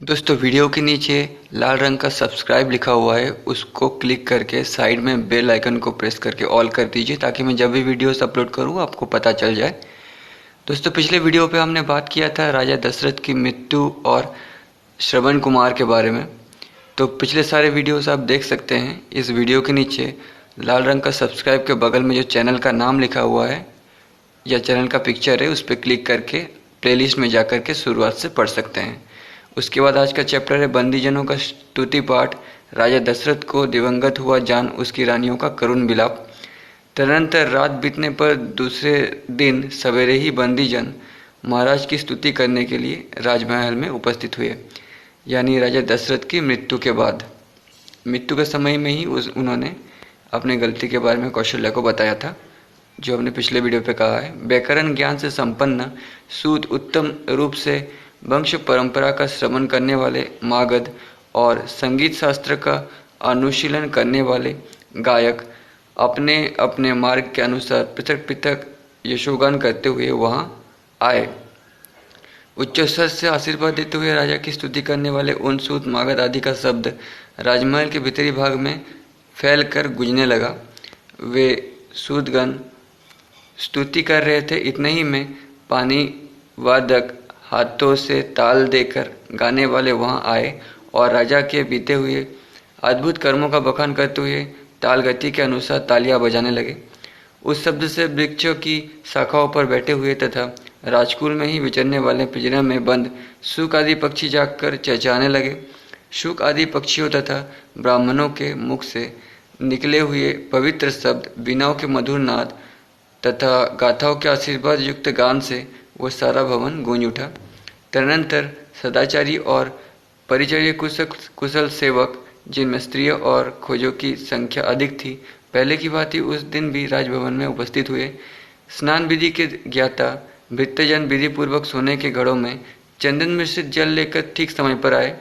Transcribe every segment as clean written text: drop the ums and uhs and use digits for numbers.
दोस्तों वीडियो के नीचे लाल रंग का सब्सक्राइब लिखा हुआ है, उसको क्लिक करके साइड में बेल आइकन को प्रेस करके ऑल कर दीजिए ताकि मैं जब भी वीडियोस अपलोड करूँ आपको पता चल जाए। दोस्तों पिछले वीडियो पे हमने बात किया था राजा दशरथ की मृत्यु और श्रवण कुमार के बारे में। तो पिछले सारे वीडियोस आप देख सकते हैं। इस वीडियो के नीचे लाल रंग का सब्सक्राइब के बगल में जो चैनल का नाम लिखा हुआ है या चैनल का पिक्चर है उस पर क्लिक करके प्लेलिस्ट में जा कर के शुरुआत से पढ़ सकते हैं। उसके बाद आज का चैप्टर है बंदीजनों का स्तुति पाठ, राजा दशरथ को दिवंगत हुआ जान उसकी रानियों का करुण विलाप। तदनंतर रात बीतने पर दूसरे दिन सवेरे ही बंदीजन महाराज की स्तुति करने के लिए राजमहल में उपस्थित हुए, यानी राजा दशरथ की मृत्यु के बाद। मृत्यु के समय में ही उन्होंने अपने गलती के बारे में कौशल्या को बताया था, जो हमने पिछले वीडियो पे कहा है। व्याकरण ज्ञान से संपन्न सूत, उत्तम रूप से वंश परंपरा का श्रवण करने वाले मागध और संगीत शास्त्र का अनुशीलन करने वाले गायक अपने अपने मार्ग के अनुसार पृथक पृथक यशोगान करते हुए वहां आए। उच्च स्वर से आशीर्वाद देते हुए राजा की स्तुति करने वाले उन सूत, मागध आदि का शब्द राजमहल के भीतरी भाग में फैल कर गूंजने लगा। वे सूतगण स्तुति कर रहे थे, इतने ही में पानी वादक हाथों से ताल देकर गाने वाले वहां आए और राजा के बीते हुए अद्भुत कर्मों का बखान करते हुए ताल गति के अनुसार तालियां बजाने लगे। उस शब्द से वृक्षों की शाखाओं पर बैठे हुए तथा राजकुल में ही विचरने वाले पिंजरे में बंद शुक आदि पक्षी जाकर चहचहाने लगे। शुक आदि पक्षियों तथा ब्राह्मणों के मुख से निकले हुए पवित्र शब्द, वीणाओं के मधुर नाद तथा गाथाओं के आशीर्वाद युक्त गान से वह सारा भवन गूंज उठा। तदनंतर सदाचारी और परिचर्य कुशल सेवक, जिनमें स्त्रियों और खोजों की संख्या अधिक थी, पहले की भांति उस दिन भी राजभवन में उपस्थित हुए। स्नान विधि के ज्ञाता भृत्यजन विधि पूर्वक सोने के घड़ों में चंदन मिश्रित जल लेकर ठीक समय पर आए।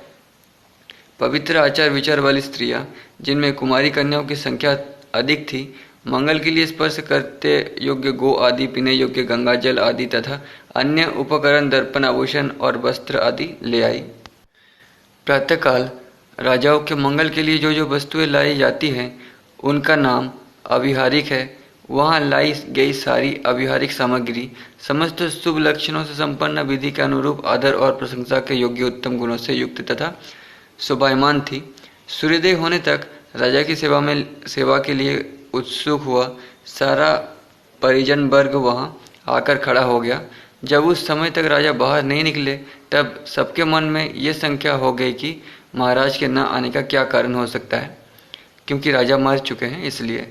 पवित्र आचार विचार वाली स्त्रियां, जिनमें कुमारी कन्याओं की संख्या अधिक थी, मंगल के लिए स्पर्श करते योग्य गो आदि, पीने योग्य गंगा जल आदि तथा अन्य उपकरण, दर्पण, आभूषण और वस्त्र आदि ले आई। प्रातःकाल राजाओं के मंगल के लिए जो जो वस्तुएं लाई जाती हैं उनका नाम अभिहारिक है। वहां लाई गई सारी अभिहारिक सामग्री समस्त शुभ लक्षणों से संपन्न, विधि के अनुरूप, आदर और प्रशंसा के योग्य, उत्तम गुणों से युक्त तथा शोभायमान थी। सूर्योदय होने तक राजा की सेवा के लिए उत्सुक हुआ सारा परिजन वर्ग वहां आकर खड़ा हो गया। जब उस समय तक राजा बाहर नहीं निकले तब सबके मन में यह शंका हो गई कि महाराज के न आने का क्या कारण हो सकता है, क्योंकि राजा मर चुके हैं इसलिए।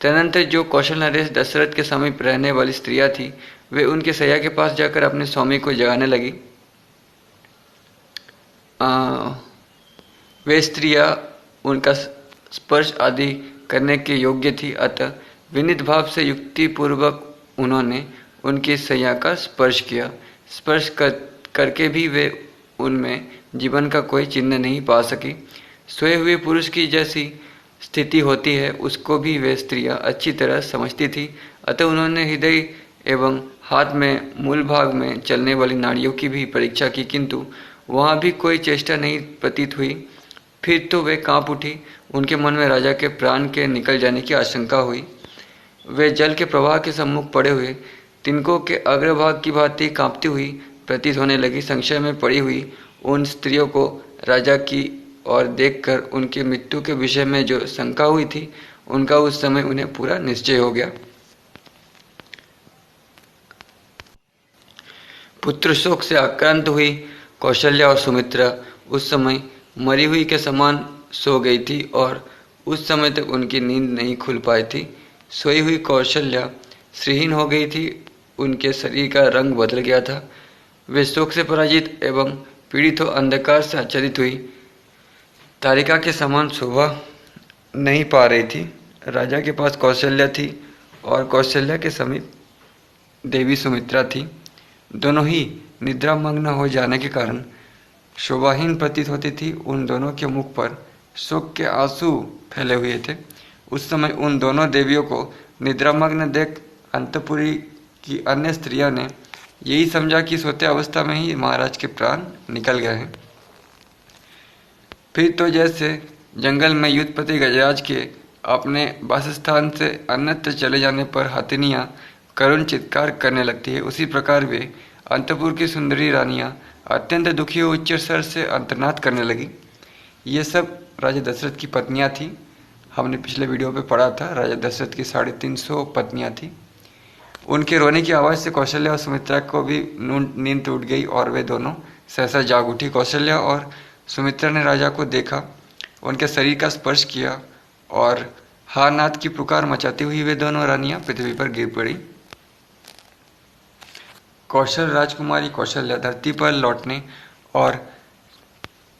तदनंतर जो कौशल नरेश दशरथ के समीप रहने वाली स्त्रियां थी, वे उनके सैया के पास जाकर अपने स्वामी को जगाने लगी। वे स्त्रियां उनका स्पर्श आदि करने के योग्य थी, अतः विनीत भाव से युक्ति पूर्वक उन्होंने उनकी सैया का स्पर्श किया। स्पर्श करके भी वे उनमें जीवन का कोई चिन्ह नहीं पा सकी। सोए हुए पुरुष की जैसी स्थिति होती है उसको भी वे स्त्रियां अच्छी तरह समझती थी, अतः उन्होंने हृदय एवं हाथ में मूल भाग में चलने वाली नाड़ियों की भी परीक्षा की, किंतु वहां भी कोई चेष्टा नहीं प्रतीत हुई। फिर तो वे कांप उठी। उनके मन में राजा के प्राण के निकल जाने की आशंका हुई। वे जल के प्रवाह के सम्मुख पड़े हुए तिनकों के अग्रभाग की भांति कांपती हुई प्रतीत होने लगी। संशय में पड़ी हुई उन स्त्रियों को राजा की ओर देखकर उनकी मृत्यु के विषय में जो शंका हुई थी, उनका उस समय उन्हें पूरा निश्चय हो गया। पुत्र शोक से आक्रांत हुई कौशल्या और सुमित्रा उस समय मरी हुई के समान सो गई थी और उस समय तक उनकी नींद नहीं खुल पाई थी। सोई हुई कौशल्या श्रीहीन हो गई थी, उनके शरीर का रंग बदल गया था। वे शोक से पराजित एवं पीड़ित हो अंधकार से आच्छादित हुई तारिका के समान शोभा नहीं पा रही थी। राजा के पास कौशल्या थी और कौशल्या के समीप देवी सुमित्रा थी। दोनों ही निद्रामग्न हो जाने के कारण शोभाहीन प्रतीत होती थी। उन दोनों के मुख पर शोक के आंसू फैले हुए थे। उस समय उन दोनों देवियों को निद्रामग्न देख अंतपुरी की अन्य स्त्रियों ने यही समझा कि सोते अवस्था में ही महाराज के प्राण निकल गए हैं। फिर तो जैसे जंगल में युद्धपति गजराज के अपने वासस्थान से अन्यत्र चले जाने पर हथिनियाँ करुण चित्कार करने लगती है, उसी प्रकार वे अंतपुर की सुंदरी रानियाँ अत्यंत दुखी और उच्च स्वर से अंतर्नाद करने लगी। ये सब राजा दशरथ की पत्नियाँ थीं। हमने पिछले वीडियो पे पढ़ा था राजा दशरथ की 350 पत्नियाँ थीं। उनके रोने की आवाज़ से कौशल्या और सुमित्रा को भी नींद टूट गई और वे दोनों सहसा जाग उठी। कौशल्या और सुमित्रा ने राजा को देखा, उनके शरीर का स्पर्श किया और हा नाथ की पुकार मचाती हुई वे दोनों रानियां पृथ्वी पर गिर पड़ी। कौशल राजकुमारी कौशल्या धरती पर लौटने और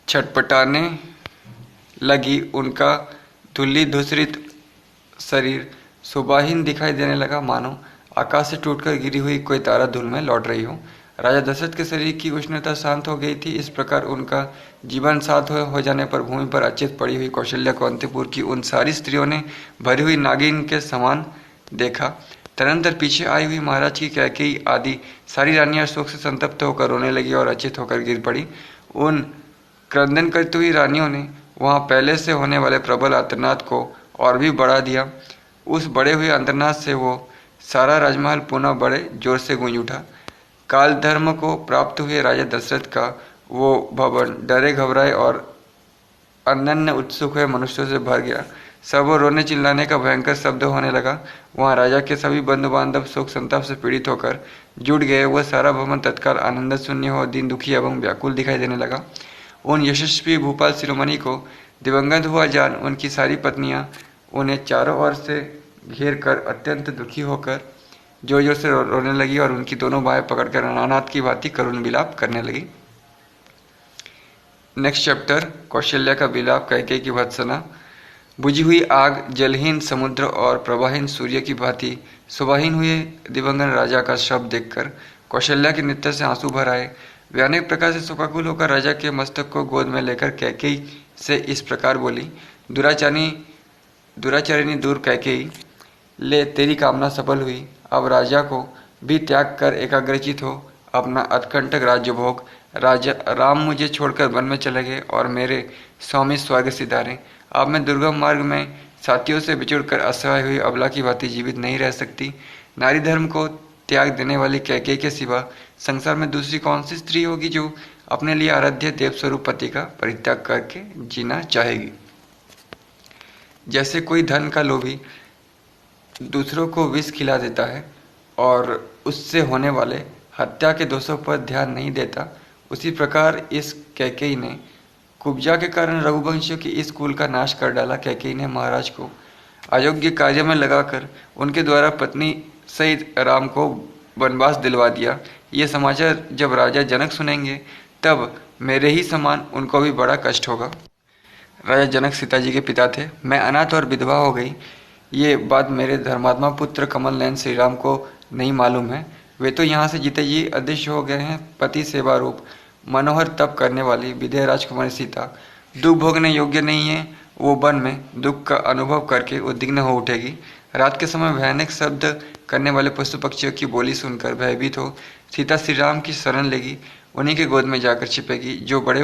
छटपटाने लगी। उनका धुल्ली धूसरित शरीर सुबाहीन दिखाई देने लगा, मानो आकाश से टूटकर गिरी हुई कोई तारा धूल में लौट रही हो। राजा दशरथ के शरीर की उष्णता शांत हो गई थी। इस प्रकार उनका जीवन साथ हो जाने पर भूमि पर अचेत पड़ी हुई कौशल्या को अंतपुर की उन सारी स्त्रियों ने भरी हुई नागिन के समान देखा। तदनंतर पीछे आई हुई महाराज की कैकेयी आदि सारी रानियां शोक से संतप्त होकर रोने लगी और अचेत होकर गिर पड़ी। उन क्रंदन करती हुई रानियों ने वहां पहले से होने वाले प्रबल आर्तनाद को और भी बढ़ा दिया। उस बढ़े हुए अंतर्नाद से वो सारा राजमहल पुनः बड़े जोर से गूंज उठा। काल धर्म को प्राप्त हुए राजा दशरथ का वो भवन डरे घबराए और अनन्य उत्सुक हुए मनुष्यों से भर गया। सब रोने चिल्लाने का भयंकर शब्द होने लगा। वहाँ राजा के सभी बंधु बांधव शोक संताप से पीड़ित होकर जुट गए। वह सारा भवन तत्काल आनंद शून्य हो दीन दुखी एवं व्याकुल दिखाई देने लगा। उन यशस्वी भूपाल शिरोमणि को दिवंगत हुआ जान उनकी सारी पत्नियां उन्हें चारों ओर से घेर कर अत्यंत दुखी होकर जोर जोर से रोने लगी और उनकी दोनों बाहें पकड़कर अनाथ की भांति करुण विलाप करने लगी। नेक्स्ट चैप्टर, कौशल्या का विलाप, कैकेयी की भर्त्सना। बुझी हुई आग, जलहीन समुद्र और प्रवाहीन सूर्य की भांति सुबाहीन हुए दिवंगत राजा का शव देखकर कौशल्या के नेत्र से आंसू भर आए। वे अनेक प्रकार से शोकाकुल होकर राजा के मस्तक को गोद में लेकर कैकेयी से इस प्रकार बोली, दुराचारिणी दूर कैकेयी, ले तेरी कामना सफल हुई। अब राजा को भी त्याग कर एकाग्रचित हो अपना अतकंटक राज्य भोग। राजा राम मुझे छोड़कर वन में चले गए और मेरे स्वामी स्वर्ग सिधारे। अब मैं दुर्गम मार्ग में साथियों से बिछुड़कर असहाय हुई अबला की भांति जीवित नहीं रह सकती। नारी धर्म को त्याग देने वाली कैकेयी के सिवा संसार में दूसरी कौन सी स्त्री होगी जो अपने लिए आराध्य देव स्वरूप पति का परित्याग करके जीना चाहेगी। जैसे कोई धन का लोभी दूसरों को विष खिला देता है और उससे होने वाले हत्या के दोषों पर ध्यान नहीं देता, उसी प्रकार इस कैकेयी ने कुब्जा के कारण रघुवंशियों की इस कुल का नाश कर डाला। कैकेयी ने महाराज को अयोग्य कार्य में लगाकर उनके द्वारा पत्नी सहित राम को वनवास दिलवा दिया। ये समाचार जब राजा जनक सुनेंगे तब मेरे ही समान उनको भी बड़ा कष्ट होगा। राजा जनक सीता जी के पिता थे। मैं अनाथ और विधवा हो गई। ये बात मेरे धर्मात्मा पुत्र कमल नयन श्री राम को नहीं मालूम है। वे तो यहाँ से जीते जी अदृश्य हो गए हैं। पति सेवा रूप मनोहर तप करने वाली विदेह राजकुमारी सीता दुख भोगने योग्य नहीं है। वो वन में दुख का अनुभव करके उद्विग्न हो उठेगी। रात के समय भयानक शब्द करने वाले पशु पक्षियों की बोली सुनकर भयभीत हो सीता श्री राम की शरण लेगी। उन्हीं के गोद में जाकर छिपेगी, जो बड़े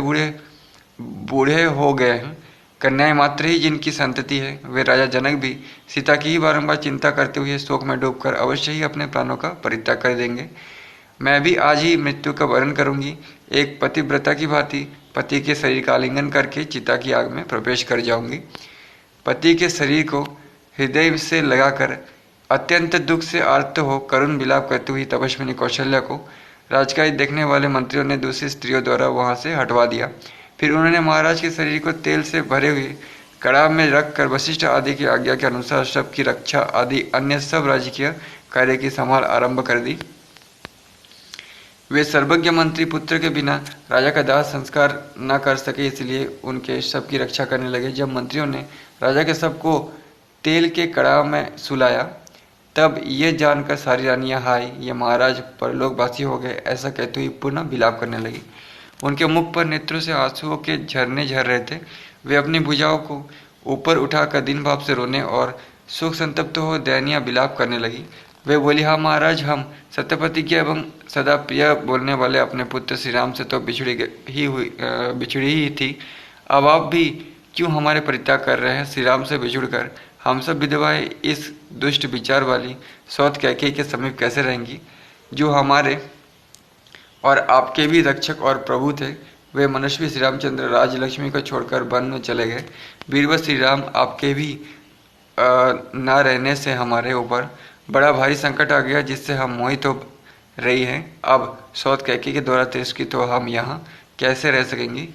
बूढ़े हो गए हैं। कन्याएं मात्र ही जिनकी संतति है, वे राजा जनक भी सीता की ही बारंबार चिंता करते हुए शोक में डूबकर अवश्य ही अपने प्राणों का परित्याग कर देंगे। मैं भी आज ही मृत्यु का वरण करूंगी। एक पतिव्रता की भांति पति के शरीर का आलिंगन करके चिता की आग में प्रवेश कर जाऊंगी। पति के शरीर को हृदय से लगाकर अत्यंत दुख से आर्त हो करुण विलाप करती हुई तपस्विनी कौशल्या को राजकाज देखने वाले मंत्रियों ने दूसरी स्त्रियों द्वारा वहां से हटवा दिया। फिर उन्होंने महाराज के शरीर को तेल से भरे हुए कड़ाह में रखकर वशिष्ठ आदि की आज्ञा के अनुसार शव की रक्षा आदि अन्य सब राजकीय कार्य की संभाल आरंभ कर दी। वे सर्वज्ञ मंत्री पुत्र के बिना राजा का दाह संस्कार न कर सके, इसलिए उनके शव की रक्षा करने लगे। जब मंत्रियों ने राजा के शव को तेल के कड़ाह में सुलाया तब ये जानकर सारी रानियां हाय ये महाराज परलोकवासी हो गए ऐसा कहते हुए पुनः विलाप करने लगी। उनके मुख पर नेत्रों से आंसुओं के झरने झर रहे थे। वे अपनी भुजाओं को ऊपर उठाकर दीन भाव से रोने और शोक संतप्त हो दयनीय विलाप करने लगी। वे बोली, हाँ महाराज, हम सत्यप्रतिज्ञा एवं सदा प्रिय बोलने वाले अपने पुत्र श्री राम से तो बिछड़ी ही थी। अब आप भी क्यों हमारे परित्याग कर रहे हैं? श्री राम से बिछुड़कर हम सब विधवाएं इस दुष्ट विचार वाली सौत कैकेयी के समीप कैसे रहेंगी, जो हमारे और आपके भी रक्षक और प्रभु थे। वे मनुष्य श्री रामचंद्र राज लक्ष्मी को छोड़कर वन में चले गए। वीरवर श्री राम, आपके भी न रहने से हमारे ऊपर बड़ा भारी संकट आ गया, जिससे हम मोहित हो रही हैं। अब सौत कैकेयी के द्वारा तिरस्कृत हो हम यहाँ कैसे रह सकेंगी?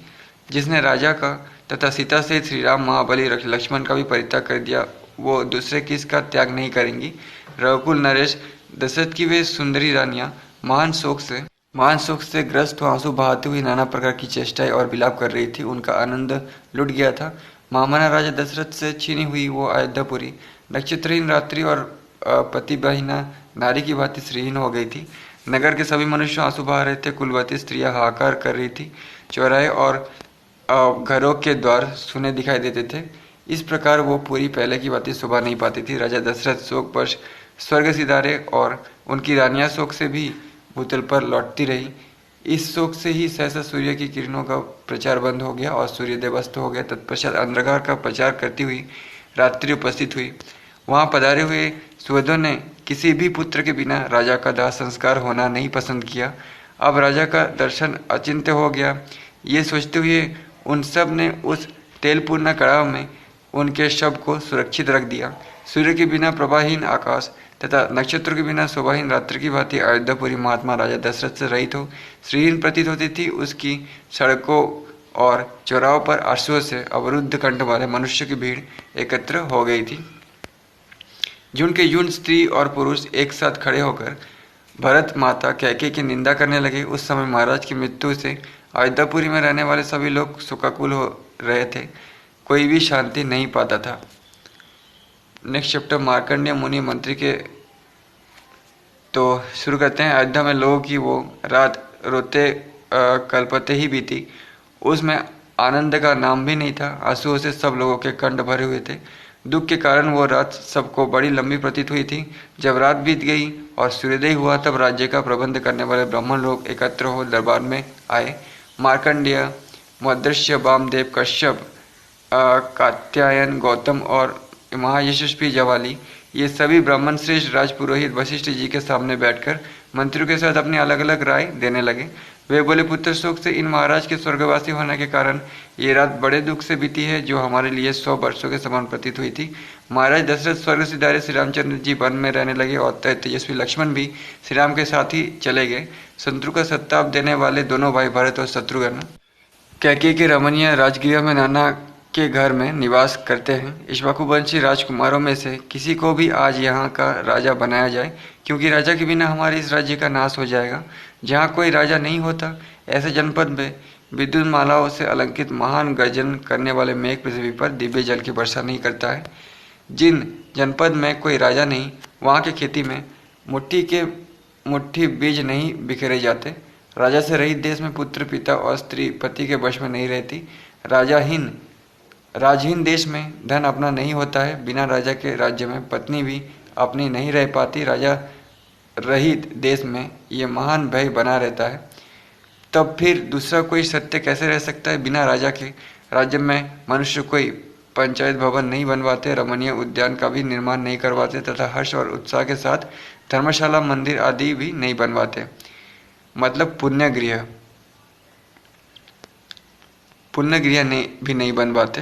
जिसने राजा का तथा सीता सहित श्री राम, महाबली लक्ष्मण का भी परित्याग कर दिया, वो दूसरे किसका त्याग नहीं करेंगी? रघुकुल नरेश दशरथ की वे सुंदरी रानियां महान शोक से ग्रस्त हो आंसू बहाती हुई नाना प्रकार की चेष्टाएं और विलाप कर रही थी। उनका आनंद लुट गया था। महामना राजा दशरथ से छीनी हुई वो अयोध्यापुरी नक्षत्रहीन रात्रि और पतिबहिना नारी की भांति श्रीहीन हो गई थी। नगर के सभी मनुष्य आंसू बहा रहे थे। कुलवती स्त्रियां हाहाकार कर रही थी। चौराहे और घरों के द्वार सुने दिखाई देते थे। इस प्रकार वो पूरी पहले की बातें सुबह नहीं पाती थी। राजा दशरथ शोक पर स्वर्ग सिधारे और उनकी रानियां शोक से भी भूतल पर लौटती रही। इस शोक से ही सहसा सूर्य की किरणों का प्रचार बंद हो गया और सूर्योदय अस्त हो गया। तत्पश्चात अंधकार का प्रचार करती हुई रात्रि उपस्थित हुई। वहां पधारे हुए सुहृदों ने किसी भी पुत्र के बिना राजा का दाह संस्कार होना नहीं पसंद किया। अब राजा का दर्शन अचिंत्य हो गया। ये सोचते हुए उन सब ने उस तेलपूर्ण कड़ाह में उनके शव को सुरक्षित रख दिया। सूर्य के बिना प्रभाहीन आकाश तथा नक्षत्रों के बिना शोभाहीन रात्रि की भांति अयोध्यापुरी महात्मा राजा दशरथ से रहित हो श्रीहीन प्रतीत होती थी। उसकी सड़कों और चौराहों पर आंसुओं से अवरुद्ध कंठ वाले मनुष्य की भीड़ एकत्र हो गई थी। झुंड के झुंड स्त्री और पुरुष एक साथ खड़े होकर भरत माता कैकेयी की निंदा करने लगे। उस समय महाराज की मृत्यु से अयोध्यापुरी में रहने वाले सभी लोग शोकाकुल हो रहे थे। कोई भी शांति नहीं पाता था। नेक्स्ट चैप्टर मार्कंडेय मुनि मंत्री के। तो शुरू करते हैं। अयोध्या में लोगों की वो रात रोते कल्पते ही बीती। उसमें आनंद का नाम भी नहीं था। आंसुओं से सब लोगों के कंठ भरे हुए थे। दुख के कारण वो रात सबको बड़ी लंबी प्रतीत हुई थी। जब रात बीत गई और सूर्योदय हुआ, तब राज्य का प्रबंध करने वाले ब्राह्मण लोग एकत्र हो दरबार में आए। मार्कंडेय, महर्षि वामदेव, कश्यप, कात्यायन, गौतम और महायशस्वी जवाली, ये सभी ब्राह्मण श्रेष्ठ राजपुरोहित वशिष्ठ जी के सामने बैठकर मंत्रियों के साथ अपनी अलग अलग राय देने लगे। वे बोले, पुत्र शोक से इन महाराज के स्वर्गवासी होने के कारण ये रात बड़े दुख से बीती है, जो हमारे लिए 100 वर्षों के समान प्रतीत हुई थी। महाराज दशरथ स्वर्ग सिधारे श्री रामचंद्र जी वन में रहने लगे और तेजस्वी लक्ष्मण भी श्री राम के साथ ही चले गए। शत्रु का सत्ताप देने वाले दोनों भाई भरत और शत्रुघ्न कैकेयी के रमणीय राजगृह में नाना के घर में निवास करते हैं। इक्ष्वाकुवंशी राजकुमारों में से किसी को भी आज यहाँ का राजा बनाया जाए, क्योंकि राजा के बिना हमारे इस राज्य का नाश हो जाएगा। जहाँ कोई राजा नहीं होता, ऐसे जनपद में विद्युत मालाओं से अलंकृत महान गर्जन करने वाले मेघ पृथ्वी पर दिव्य जल की वर्षा नहीं करता है। जिन जनपद में कोई राजा नहीं, वहाँ की खेती में मुट्ठी बीज नहीं बिखेरे जाते। राजा से रहित देश में पुत्र, पिता और स्त्री पति के वश में नहीं रहती। राजहीन देश में धन अपना नहीं होता है। बिना राजा के राज्य में पत्नी भी अपनी नहीं रह पाती। राजा रहित देश में ये महान भय बना रहता है। तब फिर दूसरा कोई सत्य कैसे रह सकता है? बिना राजा के राज्य में मनुष्य कोई पंचायत भवन नहीं बनवाते, रमणीय उद्यान का भी निर्माण नहीं करवाते तथा हर्ष और उत्साह के साथ धर्मशाला, मंदिर आदि भी नहीं बनवाते। मतलब पुण्य गृह भी नहीं बनवाते।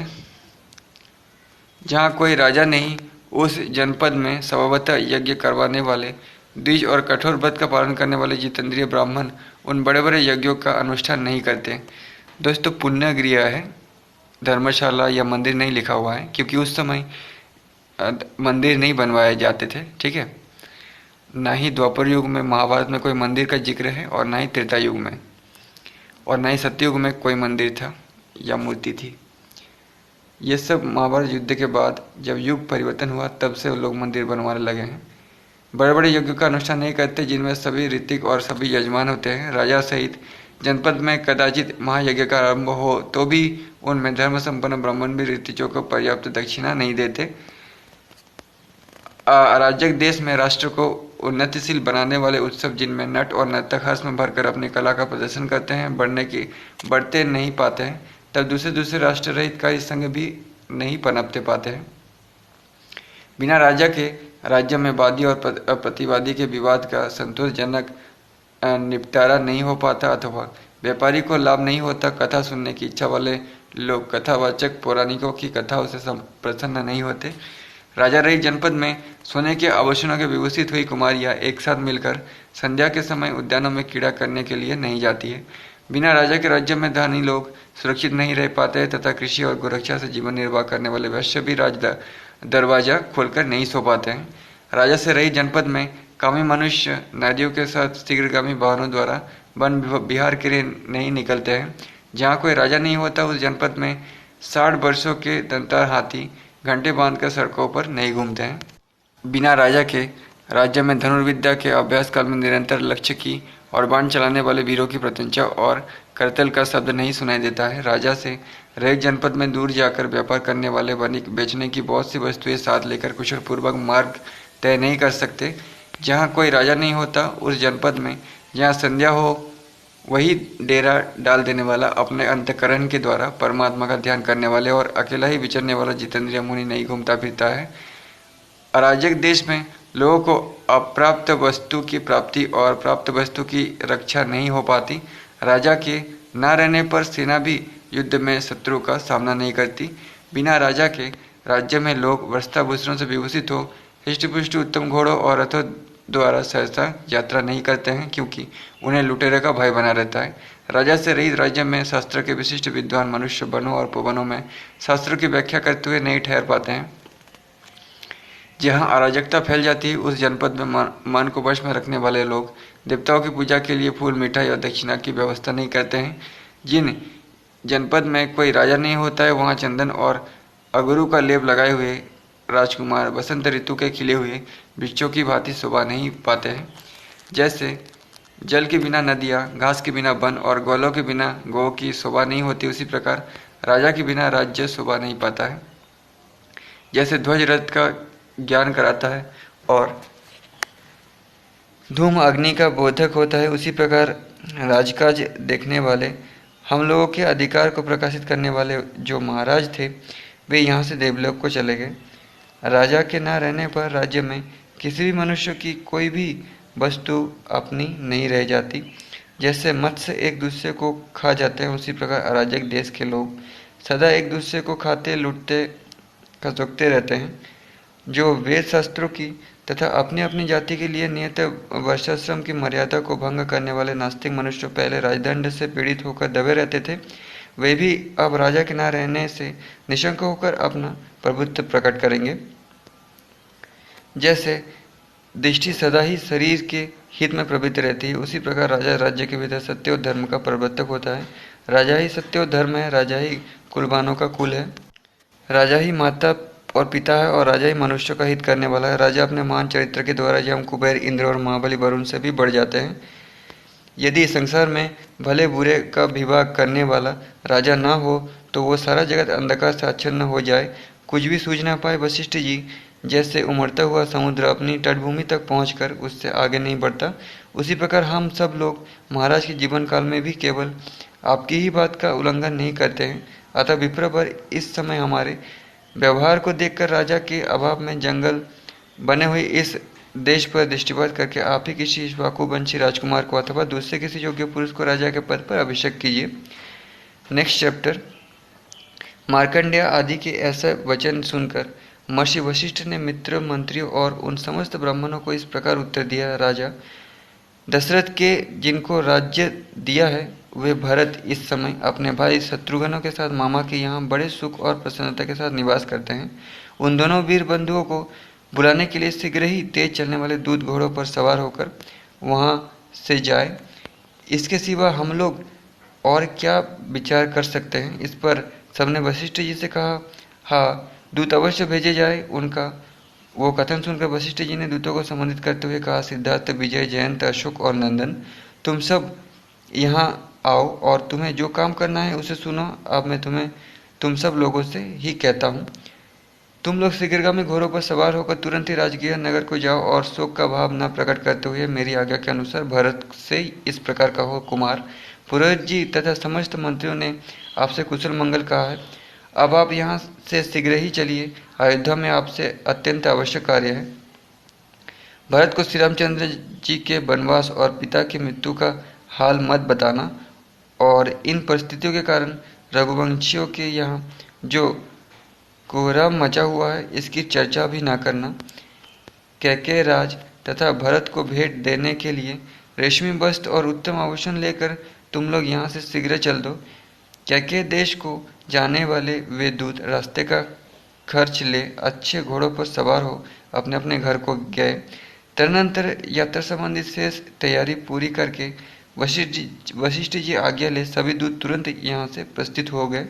जहाँ कोई राजा नहीं, उस जनपद में स्वभावतः यज्ञ करवाने वाले, द्विज और कठोर व्रत का पालन करने वाले जितेंद्रिय ब्राह्मण उन बड़े बड़े यज्ञों का अनुष्ठान नहीं करते। दोस्तों, पुण्य गृह है, धर्मशाला या मंदिर नहीं लिखा हुआ है, क्योंकि उस समय मंदिर नहीं बनवाए जाते थे। ठीक है, ना ही द्वापर युग में महाभारत में कोई मंदिर का जिक्र है, और ना ही त्रेता युग में, और ना ही सत्ययुग में कोई मंदिर था या मूर्ति थी। ये सब महाभारत युद्ध के बाद जब युग परिवर्तन हुआ, तब से लोग मंदिर बनवाने लगे हैं। बड़े बड़े यज्ञों का अनुष्ठान नहीं करते, जिनमें सभी ऋतिक और सभी यजमान होते हैं। राजा सहित जनपद में कदाचित महायज्ञ का आरंभ हो तो भी उनमें धर्म संपन्न ब्राह्मण भी ऋतिकों को पर्याप्त दक्षिणा नहीं देते। अराजक देश में राष्ट्र को उन्नतिशील बनाने वाले उत्सव, जिनमें नट और नर्तक हर्ष में भरकर अपनी कला का प्रदर्शन करते हैं, बढ़ते नहीं पाते हैं। तब दूसरे दूसरे राष्ट्र हितकारी संघ भी नहीं पनपते पाते हैं। बिना राजा के राज्य में वादी और प्रतिवादी के विवाद का संतोषजनक निपटारा नहीं हो पाता अथवा व्यापारी को लाभ नहीं होता। कथा सुनने की इच्छा वाले लोग कथावाचक पौराणिकों की कथाओं से प्रसन्न नहीं होते। राजा रहित जनपद में सोने के आभूषणों के विभूषित हुई कुमारियां एक साथ मिलकर संध्या के समय उद्यानों में क्रीड़ा करने के लिए नहीं जाती है। बिना राजा के राज्य में धनी लोग सुरक्षित नहीं रह पाते हैं तथा कृषि और गोरक्षा से जीवन निर्वाह करने वाले वैश्य भी राज दरवाजा खोलकर नहीं सो पाते हैं। राजा से रहित जनपद में कामी मनुष्य नदियों के साथ शीघ्रगामी वाहनों द्वारा वन विहार के लिए नहीं निकलते हैं। जहाँ कोई राजा नहीं होता उस जनपद में 60 वर्षों के दंतार हाथी घंटे बांधकर सड़कों पर नहीं घूमते हैं। बिना राजा के राज्य में धनुर्विद्या के अभ्यास काल में निरंतर लक्ष्य की और बाण चलाने वाले वीरों की प्रशंसा और करतल का शब्द नहीं सुनाई देता है। राजा से रहित जनपद में दूर जाकर व्यापार करने वाले वणिक बेचने की बहुत सी वस्तुएं साथ लेकर कुशल पूर्वक मार्ग तय नहीं कर सकते। जहाँ कोई राजा नहीं होता उस जनपद में जहाँ संध्या हो वही डेरा डाल देने वाला, अपने अंतकरण के द्वारा परमात्मा का ध्यान करने वाले और अकेला ही विचरने वाला जितेंद्रिय मुनि नहीं घूमता फिरता है। अराजक देश में लोगों को अप्राप्त वस्तु की प्राप्ति और प्राप्त वस्तु की रक्षा नहीं हो पाती। राजा के न रहने पर सेना भी युद्ध में शत्रु का सामना नहीं करती। बिना राजा के राज्य में लोग वस्त्राभूषणों से विभूषित हो हृष्टपुष्ट उत्तम घोड़ों और रथों द्वारा सहसा यात्रा नहीं करते हैं, क्योंकि उन्हें लुटेरे का भय बना रहता है। राजा से रहित राज्य में शास्त्र के विशिष्ट विद्वान मनुष्य वनों और पवनों में शास्त्रों की व्याख्या करते हुए नहीं ठहर पाते हैं। जहाँ अराजकता फैल जाती है उस जनपद में मन को वश में रखने वाले लोग देवताओं की पूजा के लिए फूल मिठाई और दक्षिणा की व्यवस्था नहीं करते हैं। जिन जनपद में कोई राजा नहीं होता है वहाँ चंदन और अगरू का लेप लगाए हुए राजकुमार बसंत ऋतु के खिले हुए वृक्षों की भांति शोभा नहीं पाते हैं। जैसे जल के बिना नदियाँ, घास के बिना वन और ग्वालों के बिना गौ की शोभा नहीं होती, उसी प्रकार राजा के बिना राज्य शोभा नहीं पाता है। जैसे ध्वज रथ का ज्ञान कराता है और धूम अग्नि का बोधक होता है, उसी प्रकार राजकाज देखने वाले हम लोगों के अधिकार को प्रकाशित करने वाले जो महाराज थे वे यहाँ से देवलोक को चले गए। राजा के न रहने पर राज्य में किसी भी मनुष्य की कोई भी वस्तु अपनी नहीं रह जाती। जैसे मत्स्य एक दूसरे को खा जाते हैं उसी प्रकार अराजक देश के लोग सदा एक दूसरे को खाते लूटते खसकते रहते हैं। जो वेद शास्त्रों की तथा अपनी अपनी जाति के लिए नियत वर्षाश्रम की मर्यादा को भंग करने वाले नास्तिक मनुष्य पहले राजदंड से पीड़ित होकर दबे रहते थे, वे भी अब राजा के न रहने से निशंक होकर अपना प्रभुत्व प्रकट करेंगे। जैसे दृष्टि सदा ही शरीर के हित में प्रवृत्त रहती है, उसी प्रकार राजा राज्य के भीतर सत्य और धर्म का प्रवर्तक होता है। राजा ही सत्य और धर्म है, राजा ही कुलवानों का कुल है, राजा ही माता और पिता है और राजा ही मनुष्य का हित करने वाला है। राजा अपने मान चरित्र के द्वारा यम, कुबेर, इंद्र और महाबली वरुण से भी बढ़ जाते हैं। यदि संसार में भले बुरे का विभाग करने वाला राजा ना हो तो वो सारा जगत अंधकार से आच्छन्न हो जाए, कुछ भी सूझ ना पाए। वशिष्ठ जी जैसे उमड़ता हुआ समुद्र अपनी तटभूमि तक पहुंचकर उससे आगे नहीं बढ़ता, उसी प्रकार हम सब लोग महाराज के जीवन काल में भी केवल आपकी ही बात का उल्लंघन नहीं करते हैं। अतः विप्र पर इस समय हमारे व्यवहार को देखकर राजा के अभाव में जंगल बने हुए इस देश पर दृष्टिपात करके आप ही किसी वाकुवंशी राजकुमार को अथवा दूसरे किसी योग्य पुरुष को राजा के पद पर अभिषेक कीजिए। Next chapter. मार्कंडेय आदि के ऐसा वचन सुनकर महर्षि वशिष्ठ ने मित्र, मंत्रियों और उन समस्त ब्राह्मणों को इस प्रकार उत्तर दिया। राजा दशरथ के जिनको राज्य दिया है वे भरत इस समय अपने भाई शत्रुघ्न के साथ मामा के यहाँ बड़े सुख और प्रसन्नता के साथ निवास करते हैं। उन दोनों वीर बंधुओं को बुलाने के लिए शीघ्र ही तेज चलने वाले दूत घोड़ों पर सवार होकर वहाँ से जाए। इसके सिवा हम लोग और क्या विचार कर सकते हैं। इस पर सबने वशिष्ठ जी से कहा, हाँ दूत अवश्य भेजे जाए। उनका वो कथन सुनकर वशिष्ठ जी ने दूतों को संबोधित करते हुए कहा, सिद्धार्थ, विजय, जयंत, अशोक और नंदन, तुम सब यहाँ आओ और तुम्हें जो काम करना है उसे सुनो। अब मैं तुम सब लोगों से ही कहता हूँ, तुम लोग शीघ्रगामी घोड़ों पर सवार होकर तुरंत ही राजगीय नगर को जाओ और शोक का भाव न प्रकट करते हुए मेरी आज्ञा के अनुसार भरत से इस प्रकार कहो, कुमार, पुरोहित जी तथा समस्त मंत्रियों ने आपसे कुशल मंगल कहा है। अब आप यहाँ से शीघ्र ही चलिए, अयोध्या में आपसे अत्यंत आवश्यक कार्य है। भरत को श्री रामचंद्र जी के वनवास और पिता की मृत्यु का हाल मत बताना, और इन परिस्थितियों के कारण रघुवंशियों के यहाँ जो कोहराम मचा हुआ है इसकी चर्चा भी ना करना। कैकेय राज तथा भरत को भेंट देने के लिए रेशमी वस्त्र और उत्तम आभूषण लेकर तुम लोग यहाँ से शीघ्र चल दो। कैकेय देश को जाने वाले वे दूत रास्ते का खर्च ले अच्छे घोड़ों पर सवार हो अपने अपने घर को गए। तदनंतर यात्रा संबंधी शेष तैयारी पूरी करके वशिष्ठ जी आज्ञा ले सभी दूत तुरंत यहाँ से प्रस्थित हो गए।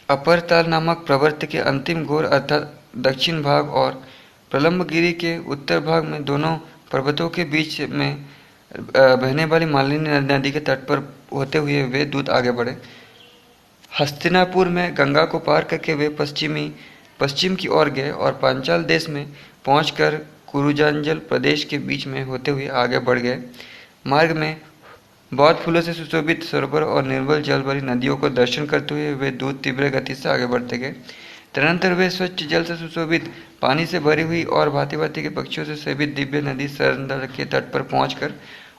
अपरताल नामक प्रवर्त के अंतिम घोर अर्थात दक्षिण भाग और प्रलंबगिरी के उत्तर भाग में दोनों पर्वतों के बीच में बहने वाली मालिनी नदी के तट पर होते हुए वे दूत आगे बढ़े। हस्तिनापुर में गंगा को पार करके वे पश्चिम की ओर गए और पांचाल देश में पहुंचकर कुरुजांजल प्रदेश के बीच में होते हुए आगे बढ़ गए। मार्ग में बहुत फूलों से सुशोभित सरोवर और निर्मल जल वाली नदियों को दर्शन करते हुए वे दूत तीव्र गति से आगे बढ़ते गए। तदनंतर वे स्वच्छ जल से सुशोभित, पानी से भरी हुई और भांति भांति के पक्षियों से सेवित दिव्य नदी सरडंडा के तट पर पहुंचकर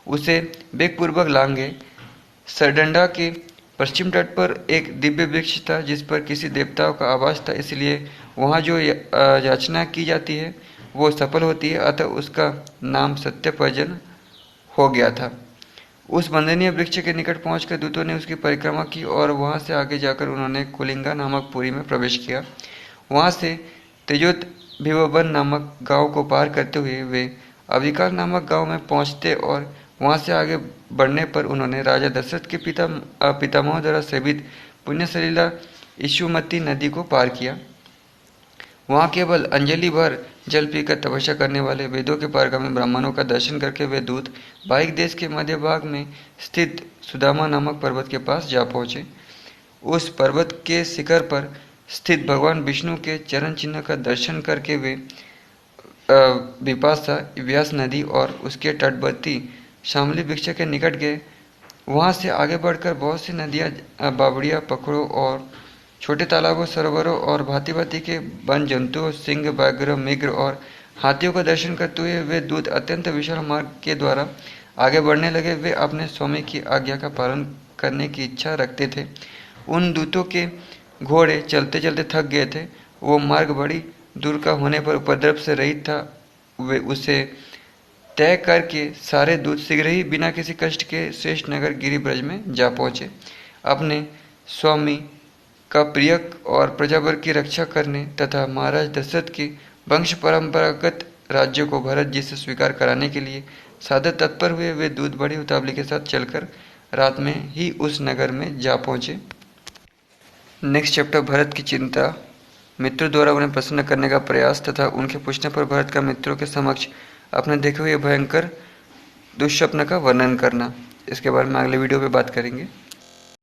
उसे वेगपूर्वक लांग गए। सरडंडा के पश्चिम तट पर एक दिव्य वृक्ष था जिस पर किसी देवताओं का आवास था, इसलिए वहाँ जो याचना की जाती है वो सफल होती है, अतः उसका नाम सत्यपर्जन हो गया था। उस वंदनीय वृक्ष के निकट पहुंचकर दूतों ने उसकी परिक्रमा की और वहां से आगे जाकर उन्होंने कुलिंगा नामक पुरी में प्रवेश किया। वहां से तेजोभिवन नामक गांव को पार करते हुए वे अविकार नामक गांव में पहुंचते और वहां से आगे बढ़ने पर उन्होंने राजा दशरथ के पितामह द्वारा सेवित पुण्यसलिला इशुमती नदी को पार किया। वहाँ केवल अंजलि भर जल पीकर तपस्या करने वाले वेदों के पारगामी ब्राह्मणों का दर्शन करके वे दूत वाहिक देश के मध्य भाग में स्थित सुदामा नामक पर्वत के पास जा पहुँचे। उस पर्वत के शिखर पर स्थित भगवान विष्णु के चरण चिन्ह का दर्शन करके वे विपाशा व्यास नदी और उसके तटवर्ती शामली वृक्ष के निकट गए। वहाँ से आगे बढ़कर बहुत सी नदियाँ, बावड़ियाँ, पखड़ों और छोटे तालाबों, सरोवरों और भांति भांति के वन जंतुओं, सिंह, व्याघ्र, मृग और हाथियों का दर्शन करते हुए वे दूत अत्यंत विशाल मार्ग के द्वारा आगे बढ़ने लगे। वे अपने स्वामी की आज्ञा का पालन करने की इच्छा रखते थे। उन दूतों के घोड़े चलते चलते थक गए थे। वो मार्ग बड़ी दूर का होने पर उपद्रव से रहित था। वे उसे तय करके सारे दूत शीघ्र ही बिना किसी कष्ट के श्रेष्ठ नगर गिरिब्रज में जा पहुँचे। अपने स्वामी का प्रियक और प्रजावर की रक्षा करने तथा महाराज दशरथ की वंश परंपरागत राज्य को भरत जी से स्वीकार कराने के लिए सादर तत्पर हुए वे दूत बड़ी उतावली के साथ चलकर रात में ही उस नगर में जा पहुँचे। नेक्स्ट चैप्टर, भरत की चिंता, मित्रों द्वारा उन्हें प्रसन्न करने का प्रयास तथा उनके पूछने पर भरत का मित्रों के समक्ष अपने देखे हुए भयंकर दुष्स्वप्न का वर्णन करना। इसके बारे में अगले वीडियो में बात करेंगे।